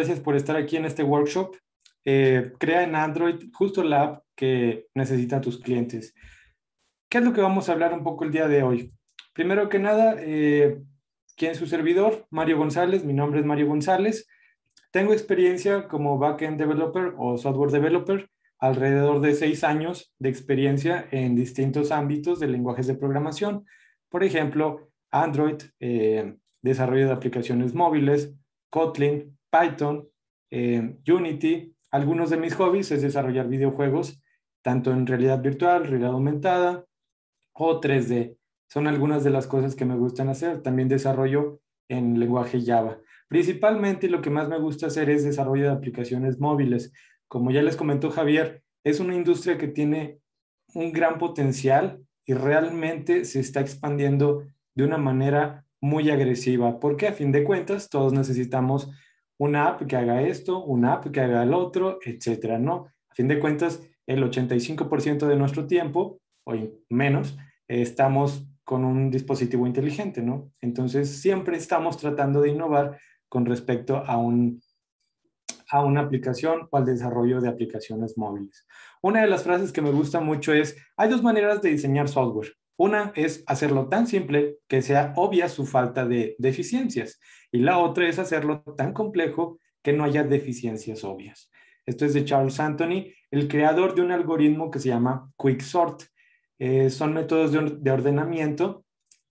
gracias por estar aquí en este workshop. Crea en Android justo la app que necesitan tus clientes. ¿Qué es lo que vamos a hablar un poco el día de hoy? Primero que nada, ¿quién es su servidor? Mario González, mi nombre es Mario González. Tengo experiencia como backend developer o software developer, alrededor de 6 años de experiencia en distintos ámbitos de lenguajes de programación. Por ejemplo, Android, desarrollo de aplicaciones móviles, Kotlin, Python, Unity. Algunos de mis hobbies es desarrollar videojuegos, tanto en realidad virtual, realidad aumentada o 3D. Son algunas de las cosas que me gustan hacer. También desarrollo en lenguaje Java. Principalmente lo que más me gusta hacer es desarrollo de aplicaciones móviles. Como ya les comentó Javier, es una industria que tiene un gran potencial y realmente se está expandiendo de una manera muy agresiva, porque a fin de cuentas todos necesitamos una app que haga esto, una app que haga el otro, etcétera, ¿no? A fin de cuentas, el 85% de nuestro tiempo, o menos, estamos con un dispositivo inteligente, ¿no? Entonces, siempre estamos tratando de innovar con respecto a una aplicación o al desarrollo de aplicaciones móviles. Una de las frases que me gusta mucho es, hay dos maneras de diseñar software. Una es hacerlo tan simple que sea obvia su falta de deficiencias y la otra es hacerlo tan complejo que no haya deficiencias obvias. Esto es de Charles Anthony, el creador de un algoritmo que se llama Quicksort. Son métodos de ordenamiento,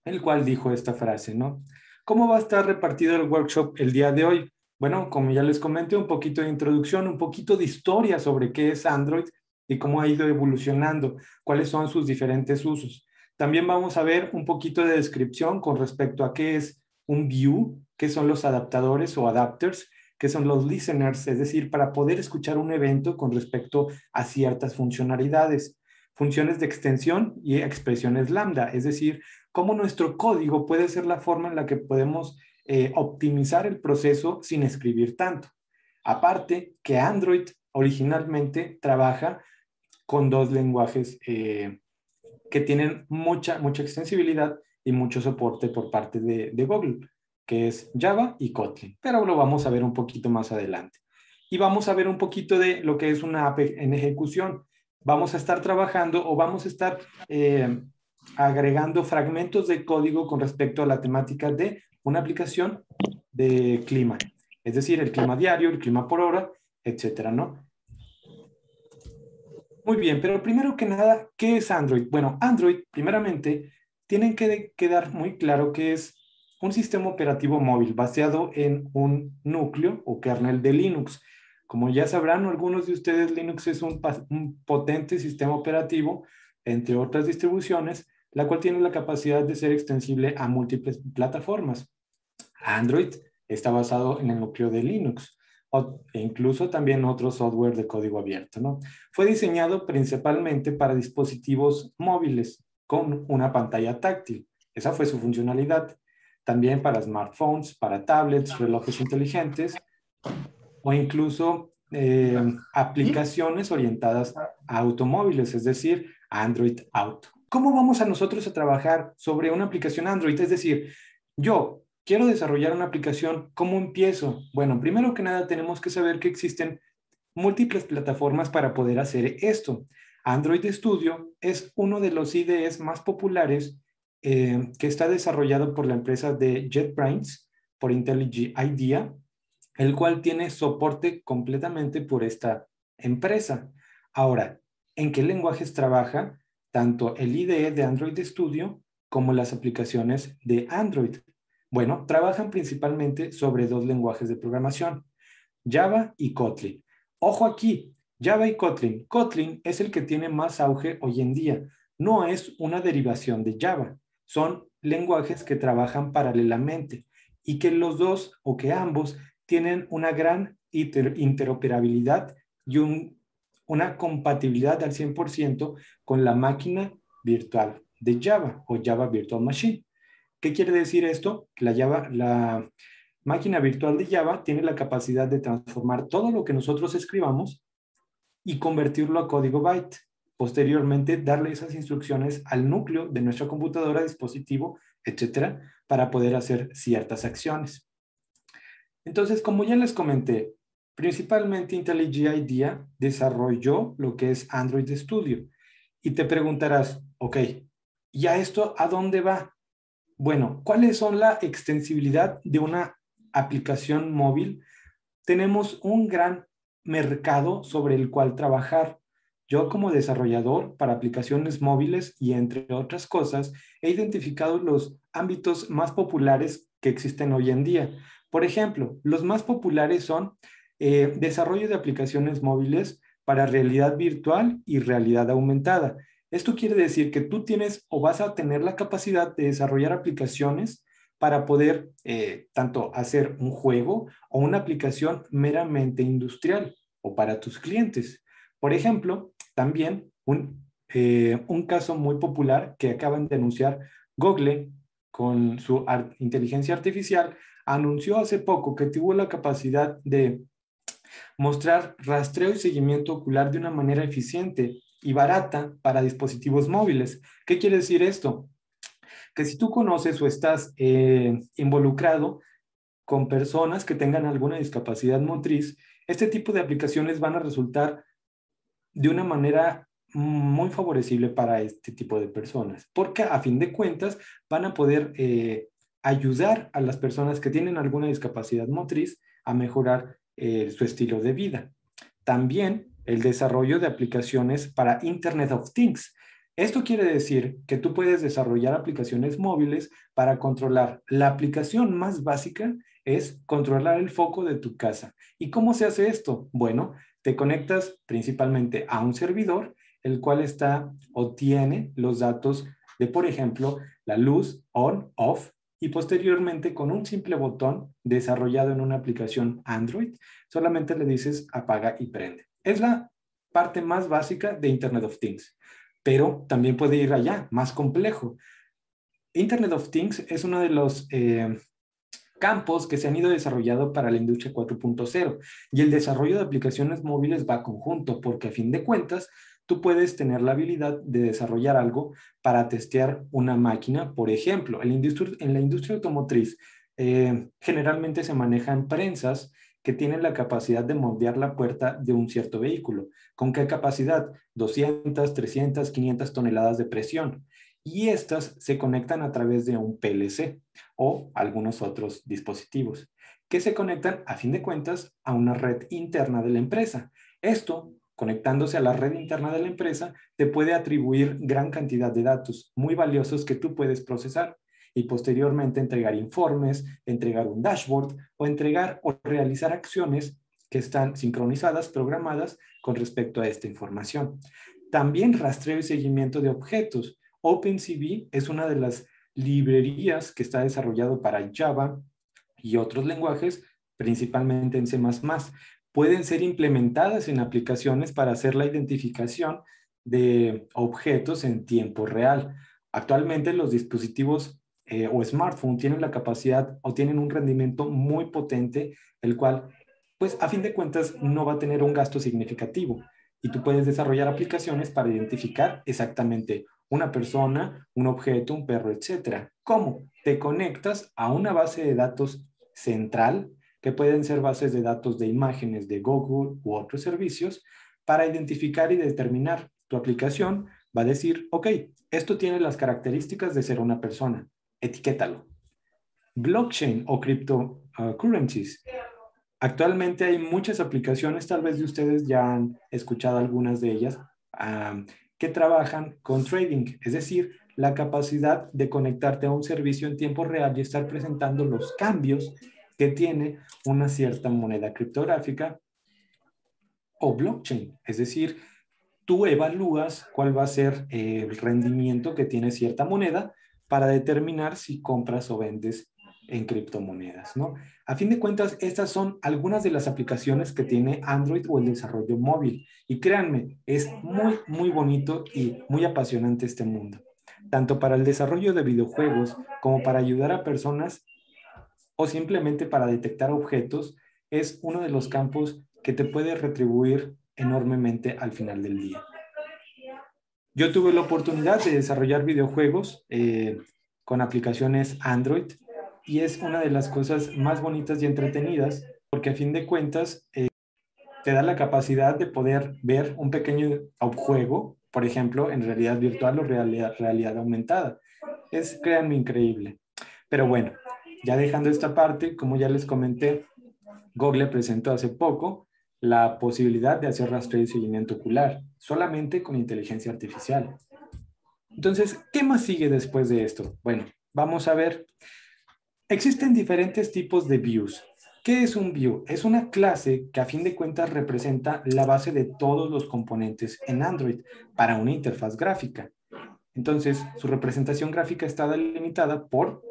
el cual dijo esta frase, ¿no? ¿Cómo va a estar repartido el workshop el día de hoy? Bueno, como ya les comenté, un poquito de introducción, un poquito de historia sobre qué es Android y cómo ha ido evolucionando, cuáles son sus diferentes usos. También vamos a ver un poquito de descripción con respecto a qué es un view, qué son los adaptadores o adapters, qué son los listeners, es decir, para poder escuchar un evento con respecto a ciertas funcionalidades, funciones de extensión y expresiones lambda, es decir, cómo nuestro código puede ser la forma en la que podemos optimizar el proceso sin escribir tanto. Aparte que Android originalmente trabaja con dos lenguajes que tienen mucha extensibilidad y mucho soporte por parte de Google, que es Java y Kotlin, pero lo vamos a ver un poquito más adelante. Y vamos a ver un poquito de lo que es una app en ejecución. Vamos a estar trabajando o vamos a estar agregando fragmentos de código con respecto a la temática de una aplicación de clima, es decir, el clima diario, el clima por hora, etcétera, ¿no? Muy bien, pero primero que nada, ¿qué es Android? Bueno, Android, primeramente, tienen que quedar muy claro que es un sistema operativo móvil basado en un núcleo o kernel de Linux. Como ya sabrán algunos de ustedes, Linux es un potente sistema operativo, entre otras distribuciones, la cual tiene la capacidad de ser extensible a múltiples plataformas. Android está basado en el núcleo de Linux e incluso también otro software de código abierto, ¿no? Fue diseñado principalmente para dispositivos móviles con una pantalla táctil. Esa fue su funcionalidad. También para smartphones, para tablets, relojes inteligentes o incluso aplicaciones orientadas a automóviles, es decir, Android Auto. ¿Cómo vamos a nosotros a trabajar sobre una aplicación Android? Es decir, yo quiero desarrollar una aplicación, ¿cómo empiezo? Bueno, primero que nada tenemos que saber que existen múltiples plataformas para poder hacer esto. Android Studio es uno de los IDEs más populares que está desarrollado por la empresa de JetBrains, por IntelliJ IDEA, el cual tiene soporte completamente por esta empresa. Ahora, ¿en qué lenguajes trabaja tanto el IDE de Android Studio como las aplicaciones de Android? Bueno, trabajan principalmente sobre dos lenguajes de programación, Java y Kotlin. Ojo aquí, Java y Kotlin. Kotlin es el que tiene más auge hoy en día. No es una derivación de Java. Son lenguajes que trabajan paralelamente y que los dos o que ambos tienen una gran interoperabilidad y una compatibilidad al 100% con la máquina virtual de Java o Java Virtual Machine. ¿Qué quiere decir esto? Que la máquina virtual de Java tiene la capacidad de transformar todo lo que nosotros escribamos y convertirlo a código byte. Posteriormente, darle esas instrucciones al núcleo de nuestra computadora, dispositivo, etcétera, para poder hacer ciertas acciones. Entonces, como ya les comenté, Principalmente IntelliJ IDEA desarrolló lo que es Android Studio. Y te preguntarás, ok, ¿y a esto a dónde va? Bueno, ¿cuáles son la extensibilidad de una aplicación móvil? Tenemos un gran mercado sobre el cual trabajar. Yo como desarrollador para aplicaciones móviles y entre otras cosas, he identificado los ámbitos más populares que existen hoy en día. Por ejemplo, los más populares son desarrollo de aplicaciones móviles para realidad virtual y realidad aumentada. Esto quiere decir que tú tienes o vas a tener la capacidad de desarrollar aplicaciones para poder tanto hacer un juego o una aplicación meramente industrial o para tus clientes. Por ejemplo, también un caso muy popular que acaban de anunciar Google con su inteligencia artificial, anunció hace poco que tuvo la capacidad de mostrar rastreo y seguimiento ocular de una manera eficiente y barata para dispositivos móviles. ¿Qué quiere decir esto? Que si tú conoces o estás involucrado con personas que tengan alguna discapacidad motriz, este tipo de aplicaciones van a resultar de una manera muy favorecible para este tipo de personas, porque a fin de cuentas van a poder ayudar a las personas que tienen alguna discapacidad motriz a mejorar su estilo de vida. También el desarrollo de aplicaciones para Internet of Things. Esto quiere decir que tú puedes desarrollar aplicaciones móviles para controlar. La aplicación más básica es controlar el foco de tu casa. ¿Y cómo se hace esto? Bueno, te conectas principalmente a un servidor, el cual está o tiene los datos de, por ejemplo, la luz on, off, y posteriormente con un simple botón desarrollado en una aplicación Android, solamente le dices apaga y prende. Es la parte más básica de Internet of Things, pero también puede ir allá, más complejo. Internet of Things es uno de los campos que se han ido desarrollando para la industria 4.0 y el desarrollo de aplicaciones móviles va conjunto porque a fin de cuentas tú puedes tener la habilidad de desarrollar algo para testear una máquina. Por ejemplo, en la industria automotriz generalmente se manejan prensas que tienen la capacidad de moldear la puerta de un cierto vehículo. ¿Con qué capacidad? 200, 300, 500 toneladas de presión. Y estas se conectan a través de un PLC o algunos otros dispositivos que se conectan a fin de cuentas a una red interna de la empresa. Esto, conectándose a la red interna de la empresa, te puede atribuir gran cantidad de datos muy valiosos que tú puedes procesar y posteriormente entregar informes, entregar un dashboard o entregar o realizar acciones que están sincronizadas, programadas con respecto a esta información. También rastreo y seguimiento de objetos. OpenCV es una de las librerías que está desarrollado para Java y otros lenguajes, principalmente en C++. Pueden ser implementadas en aplicaciones para hacer la identificación de objetos en tiempo real. Actualmente los dispositivos o smartphone tienen la capacidad o tienen un rendimiento muy potente, el cual, pues a fin de cuentas, no va a tener un gasto significativo. Y tú puedes desarrollar aplicaciones para identificar exactamente una persona, un objeto, un perro, etcétera. ¿Cómo? Te conectas a una base de datos central, que pueden ser bases de datos de imágenes de Google u otros servicios, para identificar y determinar tu aplicación. Va a decir, ok, esto tiene las características de ser una persona, etiquétalo. Blockchain o cryptocurrencies. Actualmente hay muchas aplicaciones, tal vez de ustedes ya han escuchado algunas de ellas, que trabajan con trading, es decir, la capacidad de conectarte a un servicio en tiempo real y estar presentando los cambios que tiene una cierta moneda criptográfica o blockchain. Es decir, tú evalúas cuál va a ser el rendimiento que tiene cierta moneda para determinar si compras o vendes en criptomonedas, ¿no? A fin de cuentas, estas son algunas de las aplicaciones que tiene Android o el desarrollo móvil. Y créanme, es muy, muy bonito y muy apasionante este mundo, tanto para el desarrollo de videojuegos como para ayudar a personas o simplemente para detectar objetos. Es uno de los campos que te puede retribuir enormemente al final del día. Yo tuve la oportunidad de desarrollar videojuegos con aplicaciones Android y es una de las cosas más bonitas y entretenidas porque a fin de cuentas te da la capacidad de poder ver un pequeño juego, por ejemplo, en realidad virtual o realidad aumentada. Es, créanme, increíble. Pero bueno, ya dejando esta parte, como ya les comenté, Google presentó hace poco la posibilidad de hacer rastreo y seguimiento ocular, solamente con inteligencia artificial. Entonces, ¿qué más sigue después de esto? Bueno, vamos a ver. Existen diferentes tipos de views. ¿Qué es un view? Es una clase que a fin de cuentas representa la base de todos los componentes en Android para una interfaz gráfica. Entonces, su representación gráfica está delimitada por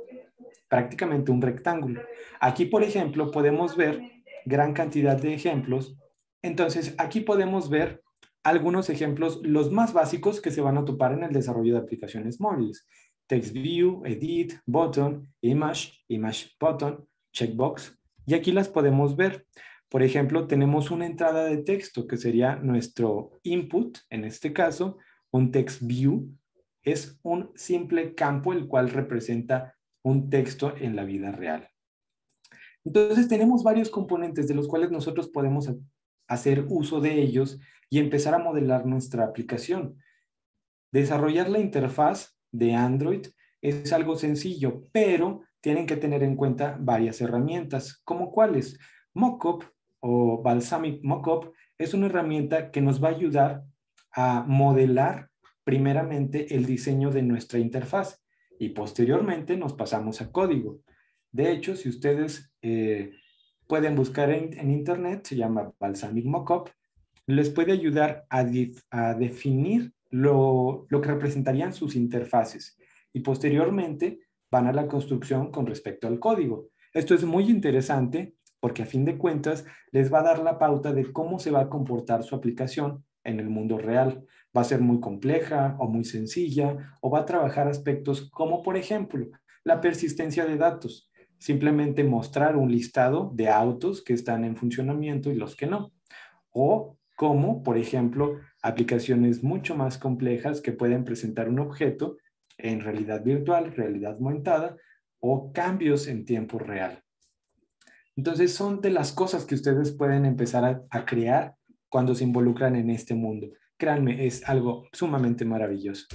prácticamente un rectángulo. Aquí, por ejemplo, podemos ver gran cantidad de ejemplos. Entonces, aquí podemos ver algunos ejemplos, los más básicos que se van a topar en el desarrollo de aplicaciones móviles. Text View, Edit, Button, Image, Image Button, Checkbox. Y aquí las podemos ver. Por ejemplo, tenemos una entrada de texto que sería nuestro input, en este caso, un text view. Es un simple campo el cual representa un texto en la vida real. Entonces tenemos varios componentes de los cuales nosotros podemos hacer uso de ellos y empezar a modelar nuestra aplicación. Desarrollar la interfaz de Android es algo sencillo, pero tienen que tener en cuenta varias herramientas, como cuáles. Mockup o Balsamiq Mockup es una herramienta que nos va a ayudar a modelar primeramente el diseño de nuestra interfaz y posteriormente nos pasamos a código. De hecho, si ustedes pueden buscar en internet, se llama Balsamiq Mockup, les puede ayudar a definir lo que representarían sus interfaces y posteriormente van a la construcción con respecto al código. Esto es muy interesante porque a fin de cuentas les va a dar la pauta de cómo se va a comportar su aplicación en el mundo real. Va a ser muy compleja o muy sencilla o va a trabajar aspectos como, por ejemplo, la persistencia de datos. Simplemente mostrar un listado de autos que están en funcionamiento y los que no. O como, por ejemplo, aplicaciones mucho más complejas que pueden presentar un objeto en realidad virtual, realidad aumentada o cambios en tiempo real. Entonces son de las cosas que ustedes pueden empezar a crear cuando se involucran en este mundo. Créanme, es algo sumamente maravilloso.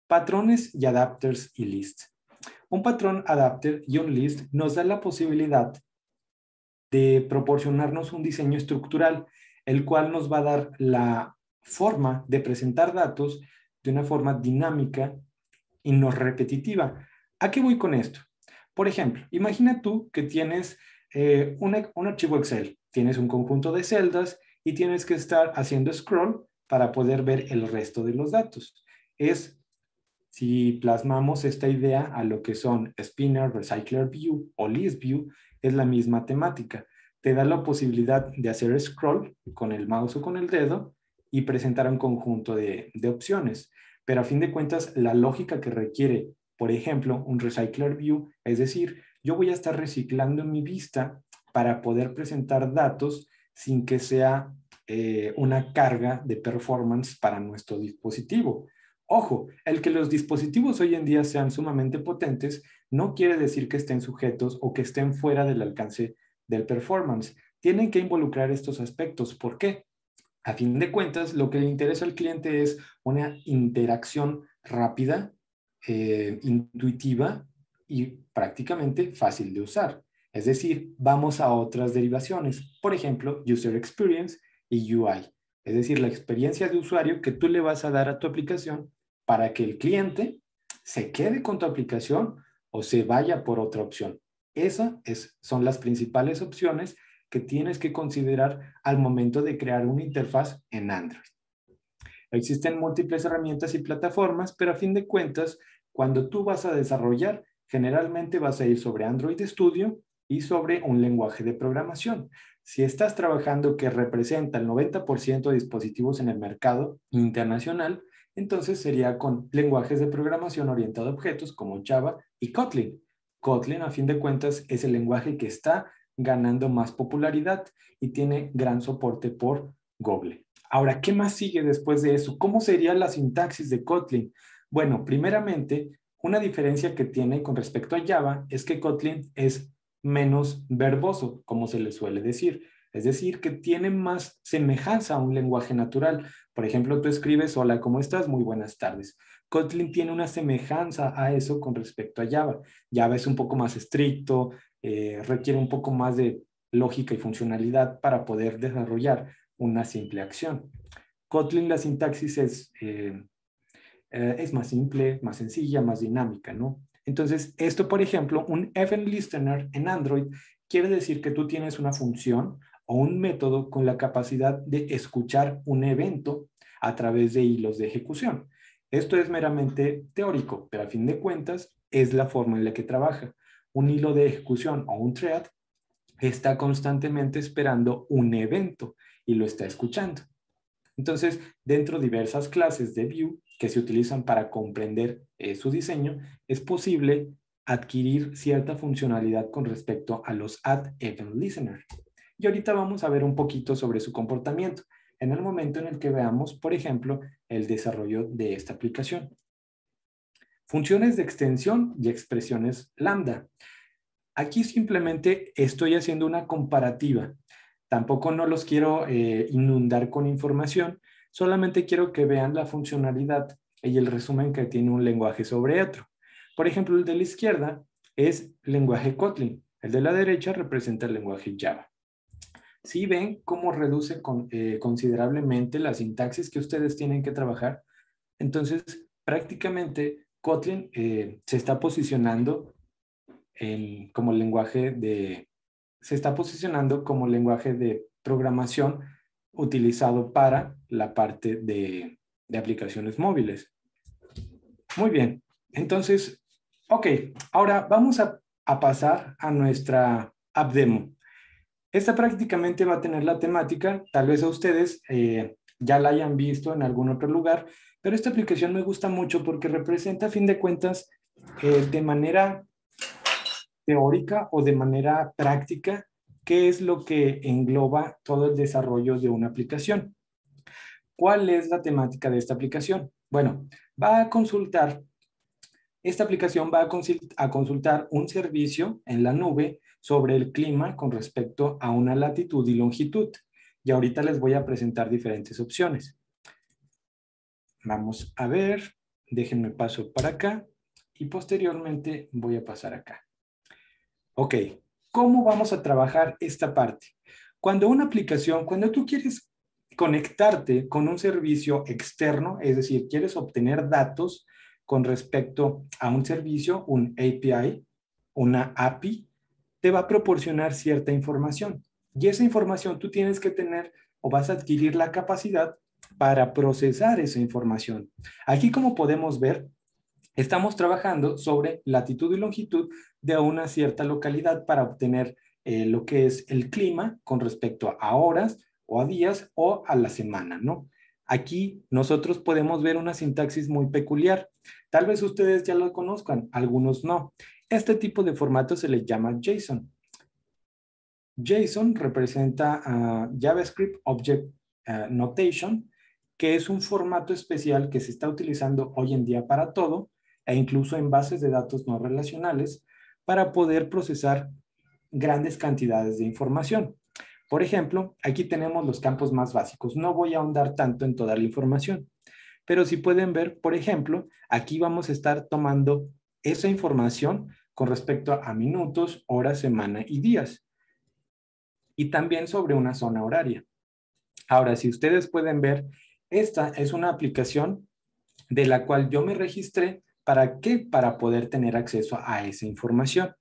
Patrones y adapters y lists. Un patrón, adapter y un list nos da la posibilidad de proporcionarnos un diseño estructural, el cual nos va a dar la forma de presentar datos de una forma dinámica y no repetitiva. ¿A qué voy con esto? Por ejemplo, imagina tú que tienes un archivo Excel, tienes un conjunto de celdas y tienes que estar haciendo scroll para poder ver el resto de los datos. Si plasmamos esta idea a lo que son Spinner, Recycler View o List View, es la misma temática. Te da la posibilidad de hacer scroll con el mouse o con el dedo y presentar un conjunto de opciones. Pero a fin de cuentas, la lógica que requiere, por ejemplo, un Recycler View, es decir, yo voy a estar reciclando mi vista para poder presentar datos sin que sea una carga de performance para nuestro dispositivo. Ojo, el que los dispositivos hoy en día sean sumamente potentes no quiere decir que estén sujetos o que estén fuera del alcance del performance. Tienen que involucrar estos aspectos. ¿Por qué? A fin de cuentas, lo que le interesa al cliente es una interacción rápida, intuitiva y prácticamente fácil de usar. Es decir, vamos a otras derivaciones. Por ejemplo, User Experience y UI. Es decir, la experiencia de usuario que tú le vas a dar a tu aplicación para que el cliente se quede con tu aplicación o se vaya por otra opción. Son las principales opciones que tienes que considerar al momento de crear una interfaz en Android. Existen múltiples herramientas y plataformas, pero a fin de cuentas, cuando tú vas a desarrollar, generalmente vas a ir sobre Android Studio y sobre un lenguaje de programación. Si estás trabajando que representa el 90% de dispositivos en el mercado internacional, entonces sería con lenguajes de programación orientado a objetos como Java y Kotlin. Kotlin, a fin de cuentas, es el lenguaje que está ganando más popularidad y tiene gran soporte por Google. Ahora, ¿qué más sigue después de eso? ¿Cómo sería la sintaxis de Kotlin? Bueno, primeramente, una diferencia que tiene con respecto a Java es que Kotlin es menos verboso, como se le suele decir. Es decir, que tiene más semejanza a un lenguaje natural. Por ejemplo, tú escribes, hola, ¿cómo estás? Muy buenas tardes. Kotlin tiene una semejanza a eso con respecto a Java. Java es un poco más estricto, requiere un poco más de lógica y funcionalidad para poder desarrollar una simple acción. Kotlin, la sintaxis es más simple, más sencilla, más dinámica, ¿no? Entonces, esto, por ejemplo, un event listener en Android quiere decir que tú tienes una función o un método con la capacidad de escuchar un evento a través de hilos de ejecución. Esto es meramente teórico, pero a fin de cuentas es la forma en la que trabaja. Un hilo de ejecución o un thread está constantemente esperando un evento y lo está escuchando. Entonces, dentro de diversas clases de Vue que se utilizan para comprender su diseño, es posible adquirir cierta funcionalidad con respecto a los Add Event Listener. Y ahorita vamos a ver un poquito sobre su comportamiento en el momento en el que veamos, por ejemplo, el desarrollo de esta aplicación. Funciones de extensión y expresiones lambda. Aquí simplemente estoy haciendo una comparativa. Tampoco no los quiero inundar con información, solamente quiero que vean la funcionalidad y el resumen que tiene un lenguaje sobre otro. Por ejemplo, el de la izquierda es lenguaje Kotlin, el de la derecha representa el lenguaje Java. ¿Sí ven cómo reduce considerablemente la sintaxis que ustedes tienen que trabajar? Entonces, prácticamente Kotlin se está posicionando como se está posicionando como lenguaje de programación utilizado para la parte de aplicaciones móviles. Muy bien, entonces, ok, ahora vamos a pasar a nuestra app demo. Esta prácticamente va a tener la temática, tal vez a ustedes ya la hayan visto en algún otro lugar, pero esta aplicación me gusta mucho porque representa, a fin de cuentas, de manera teórica o de manera práctica, qué es lo que engloba todo el desarrollo de una aplicación. ¿Cuál es la temática de esta aplicación? Bueno, esta aplicación va a consultar un servicio en la nube sobre el clima con respecto a una latitud y longitud. Y ahorita les voy a presentar diferentes opciones. Vamos a ver, déjenme paso para acá y posteriormente voy a pasar acá. Ok, ¿cómo vamos a trabajar esta parte? Cuando tú quieres conectarte con un servicio externo, es decir, quieres obtener datos con respecto a un servicio, un API, una API, te va a proporcionar cierta información. Y esa información tú tienes que tener o vas a adquirir la capacidad para procesar esa información. Aquí, como podemos ver, estamos trabajando sobre latitud y longitud de una cierta localidad para obtener lo que es el clima con respecto a horas o a días o a la semana, ¿no? Aquí nosotros podemos ver una sintaxis muy peculiar. Tal vez ustedes ya lo conozcan, algunos no. Este tipo de formato se le llama JSON. JSON representa JavaScript Object Notation, que es un formato especial que se está utilizando hoy en día para todo e incluso en bases de datos no relacionales para poder procesar grandes cantidades de información. Por ejemplo, aquí tenemos los campos más básicos. No voy a ahondar tanto en toda la información, pero si pueden ver, por ejemplo, aquí vamos a estar tomando esa información con respecto a minutos, horas, semana y días, y también sobre una zona horaria. Ahora, si ustedes pueden ver, esta es una aplicación de la cual yo me registré. ¿Para qué? Para poder tener acceso a esa información.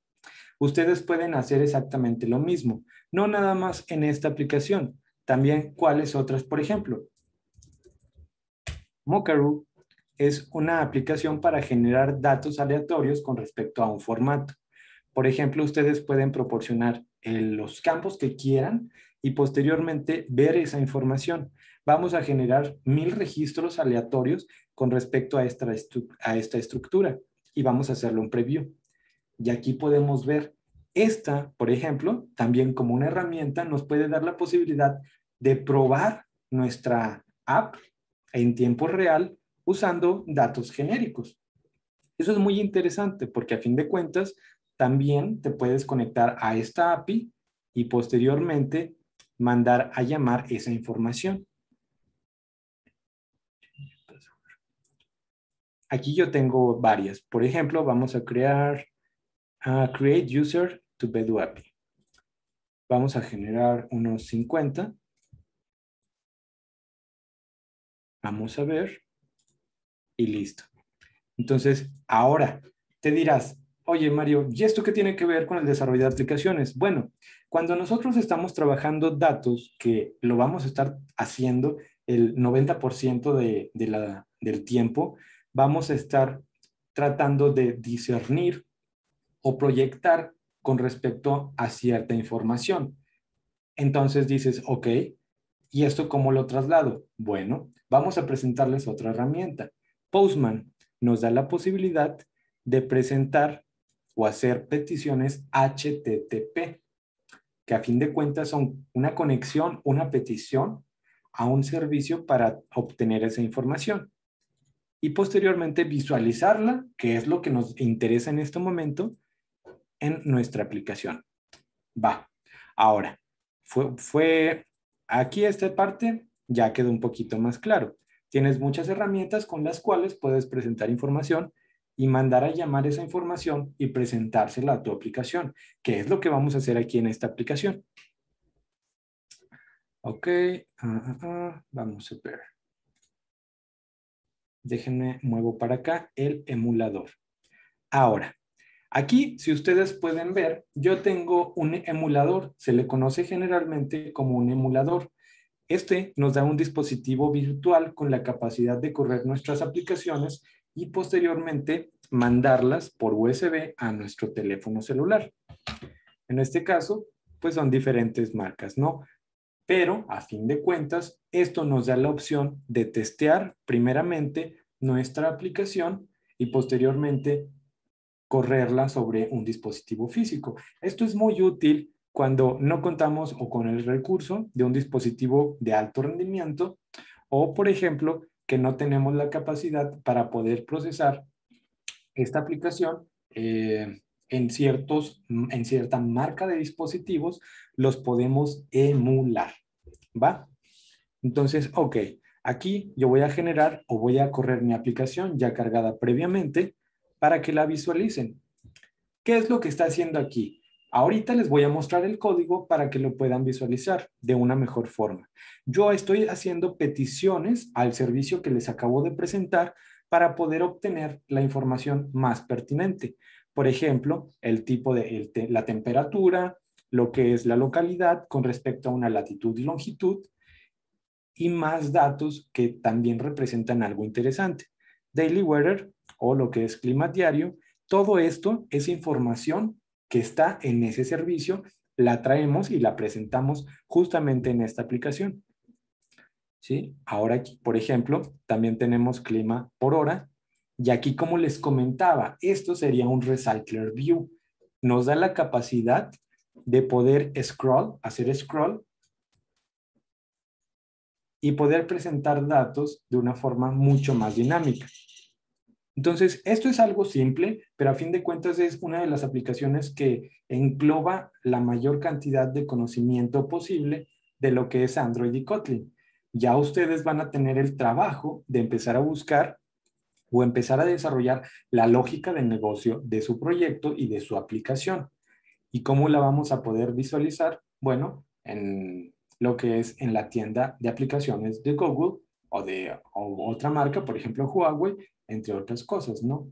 Ustedes pueden hacer exactamente lo mismo, no nada más en esta aplicación, también cuáles otras, por ejemplo. Mokaroo es una aplicación para generar datos aleatorios con respecto a un formato. Por ejemplo, ustedes pueden proporcionar los campos que quieran y posteriormente ver esa información. Vamos a generar 1000 registros aleatorios con respecto a esta estructura y vamos a hacerle un preview. Y aquí podemos ver esta, por ejemplo, también como una herramienta nos puede dar la posibilidad de probar nuestra app en tiempo real usando datos genéricos. Eso es muy interesante porque a fin de cuentas también te puedes conectar a esta API y posteriormente mandar a llamar esa información. Aquí yo tengo varias. Por ejemplo, vamos a crear Create User to Bedu API. Vamos a generar unos 50. Vamos a ver. Y listo. Entonces, ahora te dirás, oye Mario, ¿y esto qué tiene que ver con el desarrollo de aplicaciones? Bueno, cuando nosotros estamos trabajando datos, que lo vamos a estar haciendo el 90% del tiempo, vamos a estar tratando de discernir o proyectar con respecto a cierta información. Entonces dices, ok, ¿y esto cómo lo traslado? Bueno, vamos a presentarles otra herramienta. Postman nos da la posibilidad de presentar o hacer peticiones HTTP, que a fin de cuentas son una conexión, una petición a un servicio para obtener esa información. Y posteriormente visualizarla, que es lo que nos interesa en este momento, en nuestra aplicación. Va. Ahora, aquí esta parte ya quedó un poquito más claro. Tienes muchas herramientas con las cuales puedes presentar información y mandar a llamar esa información y presentársela a tu aplicación, que es lo que vamos a hacer aquí en esta aplicación. Ok, vamos a ver. Déjenme, muevo para acá el emulador. Ahora, aquí, si ustedes pueden ver, yo tengo un emulador. Se le conoce generalmente como un emulador. Este nos da un dispositivo virtual con la capacidad de correr nuestras aplicaciones y posteriormente mandarlas por USB a nuestro teléfono celular. En este caso, pues son diferentes marcas, ¿no? Pero a fin de cuentas, esto nos da la opción de testear primeramente nuestra aplicación y posteriormente correrla sobre un dispositivo físico. Esto es muy útil cuando no contamos o con el recurso de un dispositivo de alto rendimiento o, por ejemplo, que no tenemos la capacidad para poder procesar esta aplicación en cierta marca de dispositivos, los podemos emular, ¿va? Entonces, ok, aquí yo voy a generar o voy a correr mi aplicación ya cargada previamente para que la visualicen. ¿Qué es lo que está haciendo aquí? Ahorita les voy a mostrar el código para que lo puedan visualizar de una mejor forma. Yo estoy haciendo peticiones al servicio que les acabo de presentar para poder obtener la información más pertinente. Por ejemplo, el tipo de la temperatura, lo que es la localidad con respecto a una latitud y longitud y más datos que también representan algo interesante. Daily Weather o lo que es clima diario, todo esto es información que está en ese servicio, la traemos y la presentamos justamente en esta aplicación. ¿Sí? Ahora aquí, por ejemplo, también tenemos clima por hora y aquí, como les comentaba, esto sería un Recycler View. Nos da la capacidad de poder hacer scroll y poder presentar datos de una forma mucho más dinámica. Entonces, esto es algo simple, pero a fin de cuentas es una de las aplicaciones que engloba la mayor cantidad de conocimiento posible de lo que es Android y Kotlin. Ya ustedes van a tener el trabajo de empezar a buscar o empezar a desarrollar la lógica de negocio de su proyecto y de su aplicación. ¿Y cómo la vamos a poder visualizar? Bueno, en lo que es en la tienda de aplicaciones de Google o otra marca, por ejemplo Huawei, entre otras cosas, ¿no?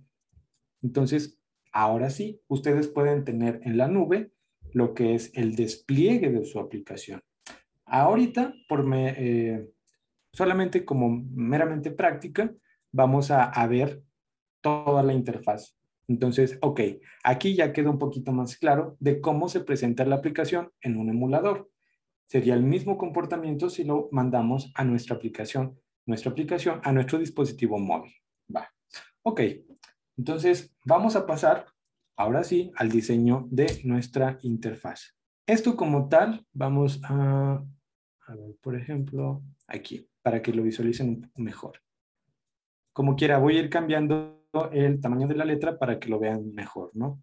Entonces, ahora sí, ustedes pueden tener en la nube lo que es el despliegue de su aplicación. Ahorita, solamente como meramente práctica, vamos a ver toda la interfaz. Entonces, ok, aquí ya queda un poquito más claro de cómo se presenta la aplicación en un emulador. Sería el mismo comportamiento si lo mandamos a nuestra aplicación a nuestro dispositivo móvil. Va. Ok, entonces vamos a pasar ahora sí al diseño de nuestra interfaz. Esto como tal, vamos a ver, por ejemplo, aquí, para que lo visualicen mejor. Como quiera, voy a ir cambiando el tamaño de la letra para que lo vean mejor, ¿no?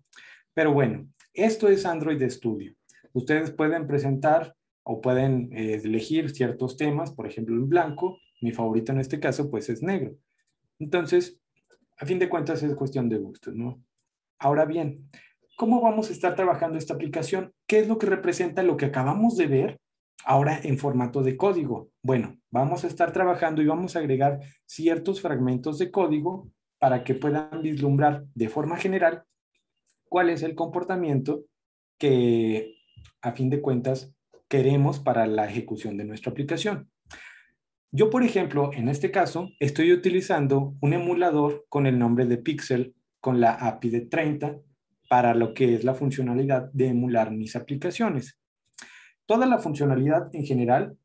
Pero bueno, esto es Android Studio. Ustedes pueden presentar o pueden elegir ciertos temas, por ejemplo, en blanco. Mi favorito en este caso, pues, es negro. Entonces, a fin de cuentas, es cuestión de gustos, ¿no? Ahora bien, ¿cómo vamos a estar trabajando esta aplicación? ¿Qué es lo que representa lo que acabamos de ver ahora en formato de código? Bueno, vamos a estar trabajando y vamos a agregar ciertos fragmentos de código para que puedan vislumbrar de forma general cuál es el comportamiento que, a fin de cuentas, queremos para la ejecución de nuestra aplicación. Yo, por ejemplo, en este caso, estoy utilizando un emulador con el nombre de Pixel con la API de 30 para lo que es la funcionalidad de emular mis aplicaciones. Toda la funcionalidad en general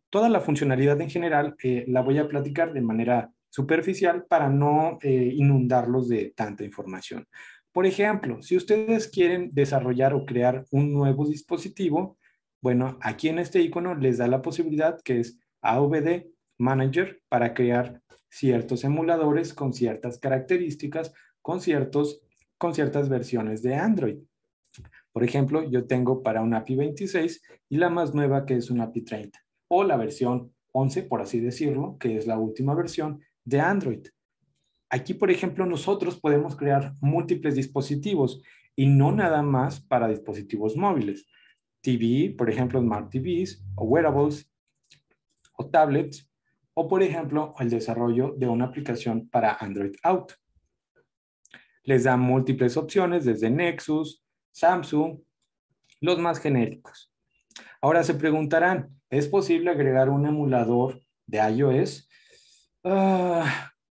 la voy a platicar de manera superficial para no inundarlos de tanta información. Por ejemplo, si ustedes quieren desarrollar o crear un nuevo dispositivo, bueno, aquí en este icono les da la posibilidad que es AVD Manager para crear ciertos emuladores con ciertas características, con ciertas versiones de Android. Por ejemplo, yo tengo para un API 26 y la más nueva que es un API 30 o la versión 11, por así decirlo, que es la última versión de Android. Aquí, por ejemplo, nosotros podemos crear múltiples dispositivos y no nada más para dispositivos móviles. TV, por ejemplo, Smart TVs o wearables o tablets, o por ejemplo, el desarrollo de una aplicación para Android Auto. Les dan múltiples opciones desde Nexus, Samsung, los más genéricos. Ahora se preguntarán, ¿es posible agregar un emulador de iOS?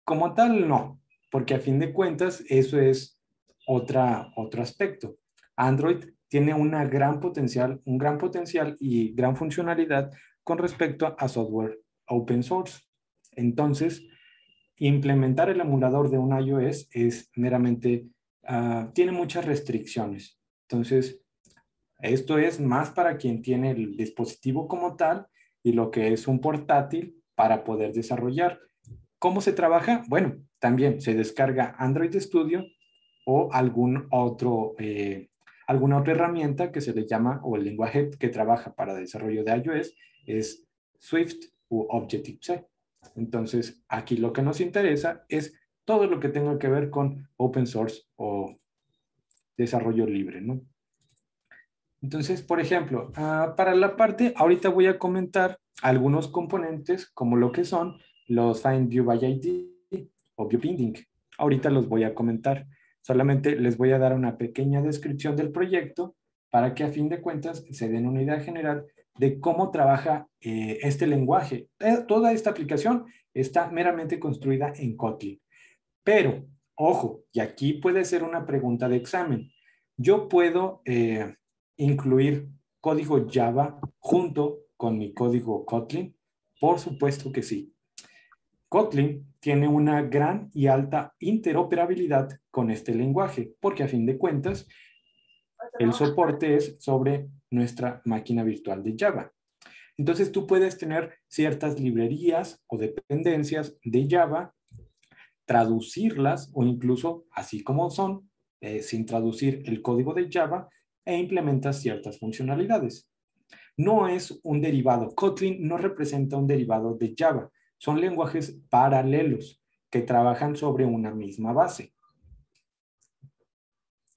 Como tal, no, porque a fin de cuentas eso es otro aspecto. Android tiene un gran potencial y gran funcionalidad con respecto a software open source. Entonces, implementar el emulador de un iOS es meramente, tiene muchas restricciones. Entonces, esto es más para quien tiene el dispositivo como tal y lo que es un portátil para poder desarrollar. ¿Cómo se trabaja? Bueno, también se descarga Android Studio o alguna otra herramienta que se le llama, o el lenguaje que trabaja para desarrollo de iOS es Swift u Objective-C. Entonces, aquí lo que nos interesa es todo lo que tenga que ver con open source o desarrollo libre, ¿no? Entonces, por ejemplo, para la parte, ahorita voy a comentar algunos componentes como lo que son los Find View by ID o View Binding. Ahorita los voy a comentar. Solamente les voy a dar una pequeña descripción del proyecto para que a fin de cuentas se den una idea general de cómo trabaja este lenguaje. Toda esta aplicación está meramente construida en Kotlin. Pero, ojo, y aquí puede ser una pregunta de examen. Yo puedo incluir código Java junto con mi código Kotlin. Por supuesto que sí. Kotlin tiene una gran y alta interoperabilidad con este lenguaje, porque a fin de cuentas, el soporte es sobre nuestra máquina virtual de Java. Entonces tú puedes tener ciertas librerías o dependencias de Java, traducirlas o incluso así como son, sin traducir el código de Java e implementas ciertas funcionalidades. No es un derivado. Kotlin no representa un derivado de Java. Son lenguajes paralelos que trabajan sobre una misma base.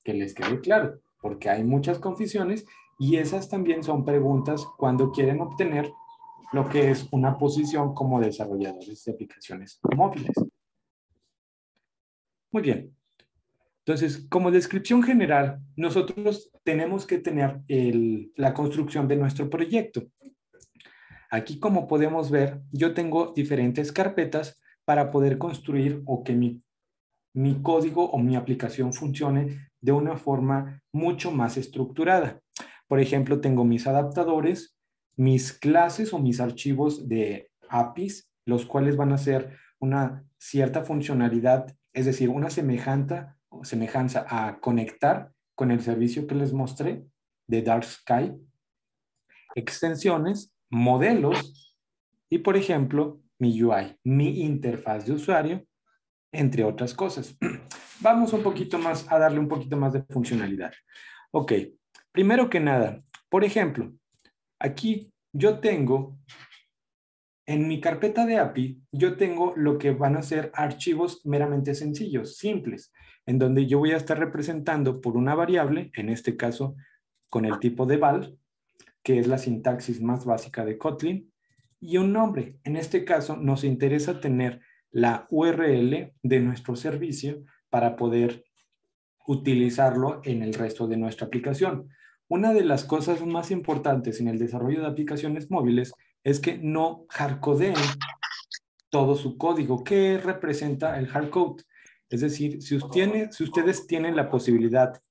Que les quede claro, porque hay muchas confusiones y esas también son preguntas cuando quieren obtener lo que es una posición como desarrolladores de aplicaciones móviles. Muy bien. Entonces, como descripción general, nosotros tenemos que tener la construcción de nuestro proyecto. Aquí, como podemos ver, yo tengo diferentes carpetas para poder construir o que mi código o mi aplicación funcione de una forma mucho más estructurada. Por ejemplo, tengo mis adaptadores, mis clases o mis archivos de APIs, los cuales van a ser una cierta funcionalidad, es decir, una semejanza a conectar con el servicio que les mostré de Dark Sky, extensiones, modelos y, por ejemplo, mi UI, mi interfaz de usuario, entre otras cosas. Vamos un poquito más a darle un poquito más de funcionalidad. Ok, primero que nada, por ejemplo, aquí yo tengo, en mi carpeta de API, yo tengo lo que van a ser archivos meramente sencillos, simples, en donde yo voy a estar representando por una variable, en este caso con el tipo de val, que es la sintaxis más básica de Kotlin, y un nombre. En este caso nos interesa tener la URL de nuestro servicio para poder utilizarlo en el resto de nuestra aplicación. Una de las cosas más importantes en el desarrollo de aplicaciones móviles es que no hardcodeen todo su código. ¿Qué representa el hardcode? Es decir, si ustedes tienen la posibilidad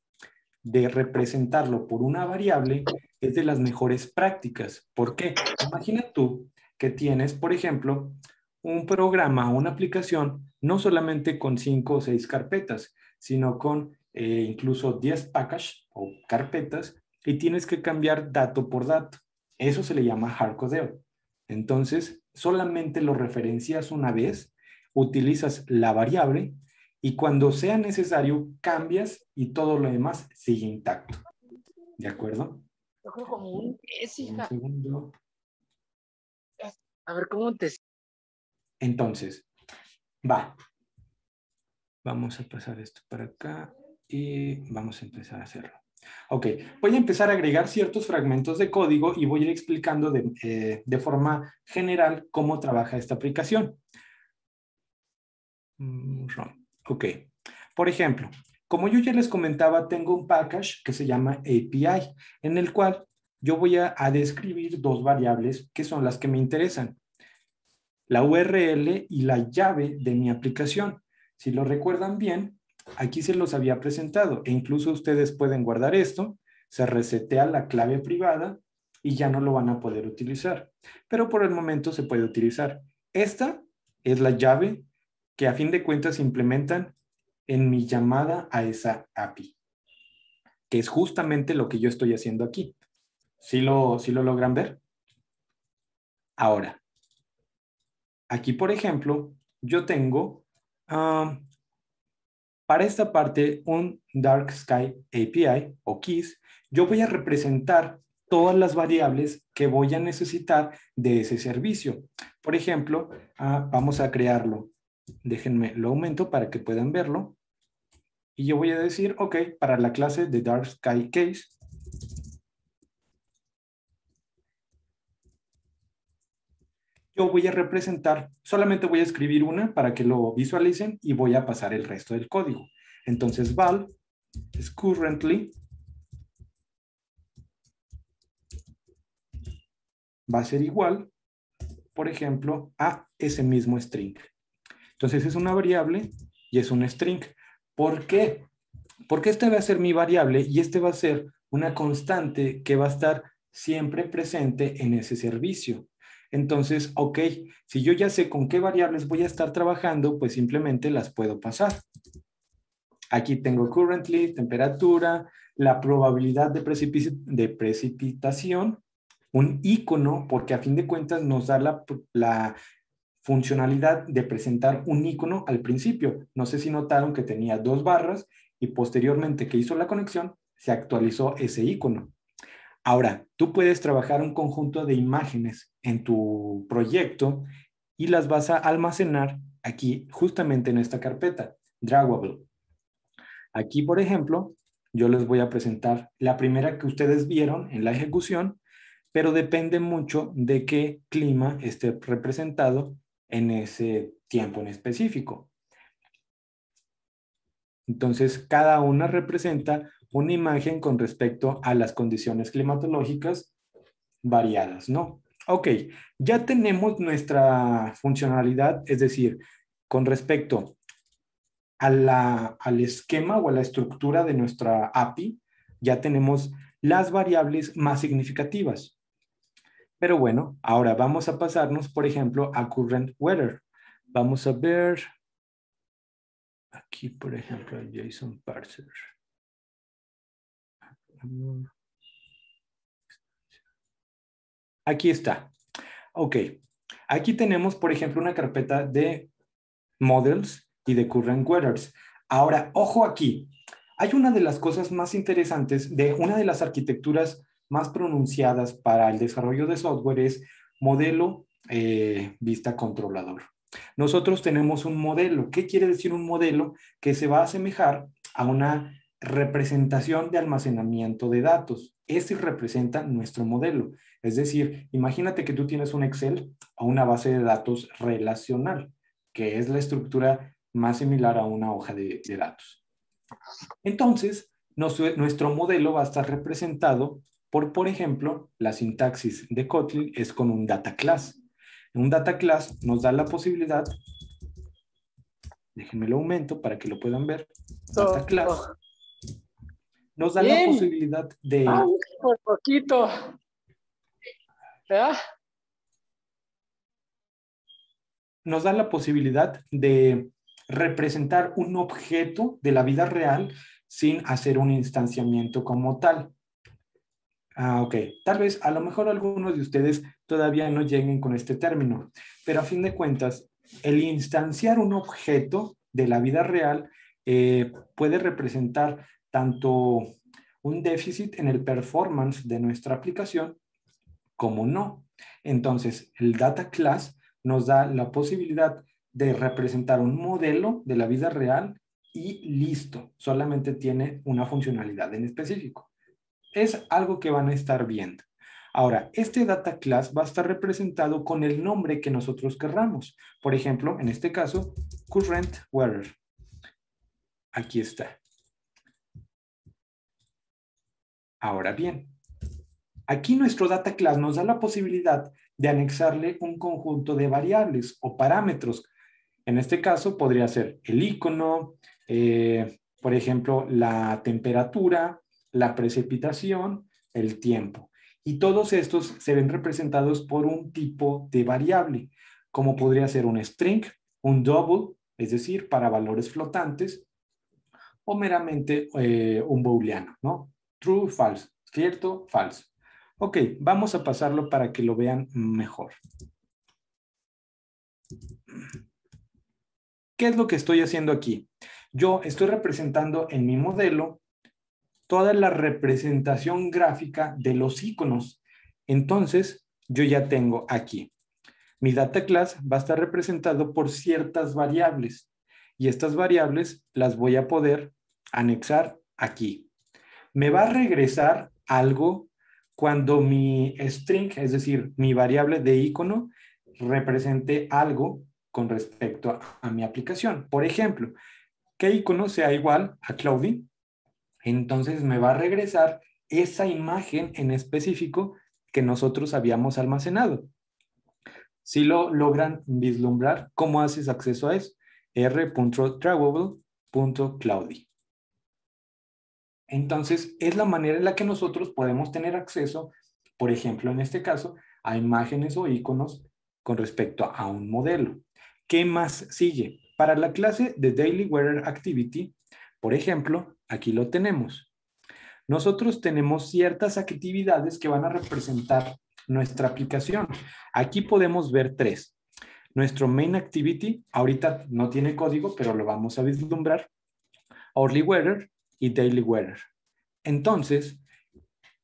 de representarlo por una variable, es de las mejores prácticas. ¿Por qué? Imagina tú que tienes, por ejemplo, un programa o una aplicación no solamente con 5 o 6 carpetas, sino con incluso 10 packages o carpetas y tienes que cambiar dato por dato. Eso se le llama hardcodeo. Entonces, solamente lo referencias una vez, utilizas la variable y cuando sea necesario cambias y todo lo demás sigue intacto. ¿De acuerdo? Yo creo como un es, Un hija. segundo. A ver, ¿cómo te... Entonces, va. Vamos a pasar esto para acá y vamos a empezar a hacerlo. Ok, voy a empezar a agregar ciertos fragmentos de código y voy a ir explicando de forma general cómo trabaja esta aplicación. Ok, por ejemplo, como yo ya les comentaba, tengo un package que se llama API, en el cual yo voy a describir dos variables que son las que me interesan. La URL y la llave de mi aplicación. Si lo recuerdan bien, aquí se los había presentado e incluso ustedes pueden guardar esto, se resetea la clave privada y ya no lo van a poder utilizar. Pero por el momento se puede utilizar. Esta es la llave que a fin de cuentas se implementan en mi llamada a esa API, que es justamente lo que yo estoy haciendo aquí. ¿Sí lo logran ver? Ahora, aquí, por ejemplo, yo tengo para esta parte un Dark Sky API o keys. Yo voy a representar todas las variables que voy a necesitar de ese servicio. Por ejemplo, vamos a crearlo. Déjenme lo aumento para que puedan verlo. Y yo voy a decir, ok, para la clase de Dark Sky Case, yo voy a representar, solamente voy a escribir una para que lo visualicen y voy a pasar el resto del código. Entonces, val es currently, va a ser igual, por ejemplo, a ese mismo string. Entonces, es una variable y es un string. ¿Por qué? Porque este va a ser mi variable y este va a ser una constante que va a estar siempre presente en ese servicio. Entonces, ok, si yo ya sé con qué variables voy a estar trabajando, pues simplemente las puedo pasar. Aquí tengo currently, temperatura, la probabilidad de precipitación, un icono, porque a fin de cuentas nos da la funcionalidad de presentar un icono al principio. No sé si notaron que tenía dos barras y posteriormente que hizo la conexión, se actualizó ese icono. Ahora, tú puedes trabajar un conjunto de imágenes en tu proyecto y las vas a almacenar aquí, justamente en esta carpeta, Draggable. Aquí, por ejemplo, yo les voy a presentar la primera que ustedes vieron en la ejecución, pero depende mucho de qué clima esté representado en ese tiempo en específico. Entonces, cada una representa una imagen con respecto a las condiciones climatológicas variadas, ¿no? Ok, ya tenemos nuestra funcionalidad, es decir, con respecto al esquema o a la estructura de nuestra API, ya tenemos las variables más significativas. Pero bueno, ahora vamos a pasarnos, por ejemplo, a current weather. Vamos a ver aquí, por ejemplo, el JSON parser. Aquí está. Ok. Aquí tenemos, por ejemplo, una carpeta de models y de current weathers. Ahora, ojo aquí. Hay una de las cosas más interesantes de una de las arquitecturas más pronunciadas para el desarrollo de software es modelo, vista, controlador. Nosotros tenemos un modelo. ¿Qué quiere decir un modelo? Que se va a asemejar a una representación de almacenamiento de datos. Este representa nuestro modelo. Es decir, imagínate que tú tienes un Excel o una base de datos relacional, que es la estructura más similar a una hoja de datos. Entonces, nuestro modelo va a estar representado por ejemplo, la sintaxis de Kotlin es con un data class. Un data class nos da la posibilidad, déjenme lo aumento para que lo puedan ver, data class nos da la Bien. posibilidad de... Ay, por poquito. ¿Verdad? Nos da la posibilidad de representar un objeto de la vida real sin hacer un instanciamiento como tal. Ok, tal vez a lo mejor algunos de ustedes todavía no lleguen con este término, pero a fin de cuentas, el instanciar un objeto de la vida real puede representar tanto un déficit en el performance de nuestra aplicación como no. Entonces, el data class nos da la posibilidad de representar un modelo de la vida real y listo, solamente tiene una funcionalidad en específico. Es algo que van a estar viendo. Ahora, este data class va a estar representado con el nombre que nosotros querramos. Por ejemplo, en este caso, current weather. Aquí está. Ahora bien, aquí nuestro data class nos da la posibilidad de anexarle un conjunto de variables o parámetros. En este caso podría ser el icono, por ejemplo, la temperatura, la precipitación, el tiempo. Y todos estos se ven representados por un tipo de variable, como podría ser un string, un double, es decir, para valores flotantes, o meramente un booleano, ¿no? True, false, cierto, falso. Ok, vamos a pasarlo para que lo vean mejor. ¿Qué es lo que estoy haciendo aquí? Yo estoy representando en mi modelo toda la representación gráfica de los iconos. Entonces, yo ya tengo aquí. Mi data class va a estar representado por ciertas variables y estas variables las voy a poder anexar aquí. Me va a regresar algo cuando mi string, es decir, mi variable de icono, represente algo con respecto a mi aplicación. Por ejemplo, que icono sea igual a Cloudy, entonces me va a regresar esa imagen en específico que nosotros habíamos almacenado. Si lo logran vislumbrar, ¿cómo haces acceso a eso? r.drawable.cloudy. Entonces, es la manera en la que nosotros podemos tener acceso, por ejemplo, en este caso, a imágenes o iconos con respecto a un modelo. ¿Qué más sigue? Para la clase de Daily Weather Activity, por ejemplo, aquí lo tenemos. Nosotros tenemos ciertas actividades que van a representar nuestra aplicación. Aquí podemos ver tres. Nuestro main activity, ahorita no tiene código, pero lo vamos a vislumbrar. Hourly Weather y Daily Weather. Entonces,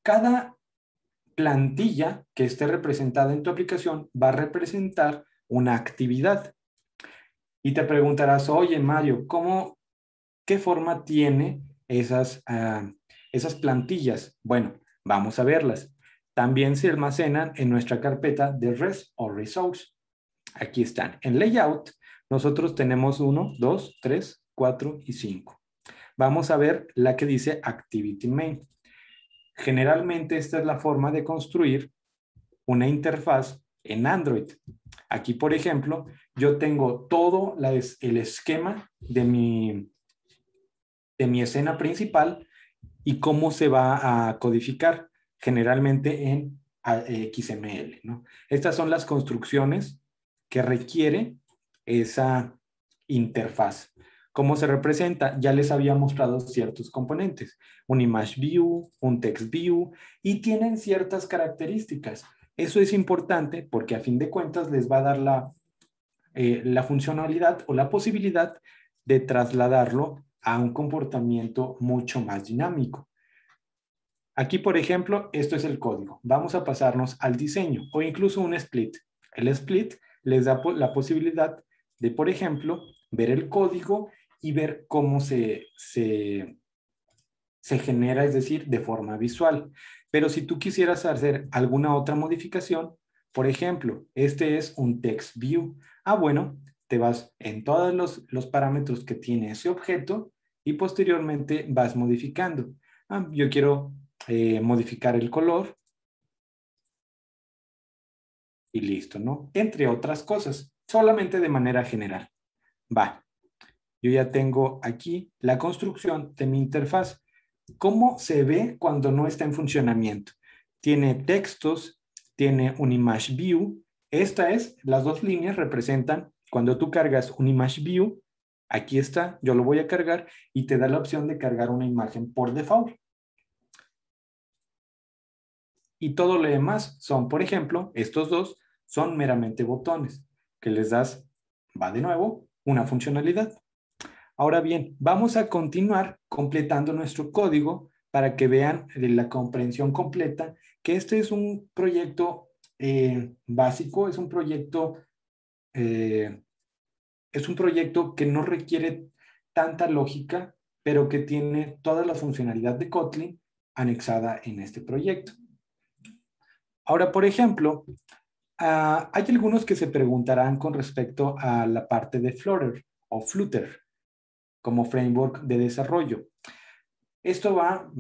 cada plantilla que esté representada en tu aplicación va a representar una actividad. Y te preguntarás, oye Mario, ¿qué forma tiene esas plantillas? Bueno, vamos a verlas. También se almacenan en nuestra carpeta de res o resource. Aquí están. En layout, nosotros tenemos 1, 2, 3, 4 y 5. Vamos a ver la que dice Activity Main. Generalmente esta es la forma de construir una interfaz en Android. Aquí, por ejemplo, yo tengo todo el esquema de mi escena principal y cómo se va a codificar, generalmente en XML, ¿no? Estas son las construcciones que requiere esa interfaz. ¿Cómo se representa? Ya les había mostrado ciertos componentes, un image view, un text view, y tienen ciertas características. Eso es importante porque a fin de cuentas les va a dar la funcionalidad o la posibilidad de trasladarlo a un comportamiento mucho más dinámico. Aquí, por ejemplo, esto es el código. Vamos a pasarnos al diseño o incluso un split. El split les da la posibilidad de, por ejemplo, ver el código y ver cómo se genera, es decir, de forma visual. Pero si tú quisieras hacer alguna otra modificación, por ejemplo, este es un text view. Bueno, te vas en todos los parámetros que tiene ese objeto y posteriormente vas modificando. Yo quiero modificar el color y listo, ¿no? Entre otras cosas, solamente de manera general. Va, yo ya tengo aquí la construcción de mi interfaz. ¿Cómo se ve cuando no está en funcionamiento? Tiene textos, tiene un image view. Las dos líneas representan cuando tú cargas un image view, aquí está, yo lo voy a cargar y te da la opción de cargar una imagen por default. Y todo lo demás son, por ejemplo, estos dos son meramente botones que les das, va de nuevo, una funcionalidad. Ahora bien, vamos a continuar completando nuestro código para que vean la comprensión completa, que este es un proyecto básico, eh, es un proyecto que no requiere tanta lógica, pero que tiene toda la funcionalidad de Kotlin anexada en este proyecto. Ahora, por ejemplo, hay algunos que se preguntarán con respecto a la parte de Flutter o Flutter como framework de desarrollo. Esto va,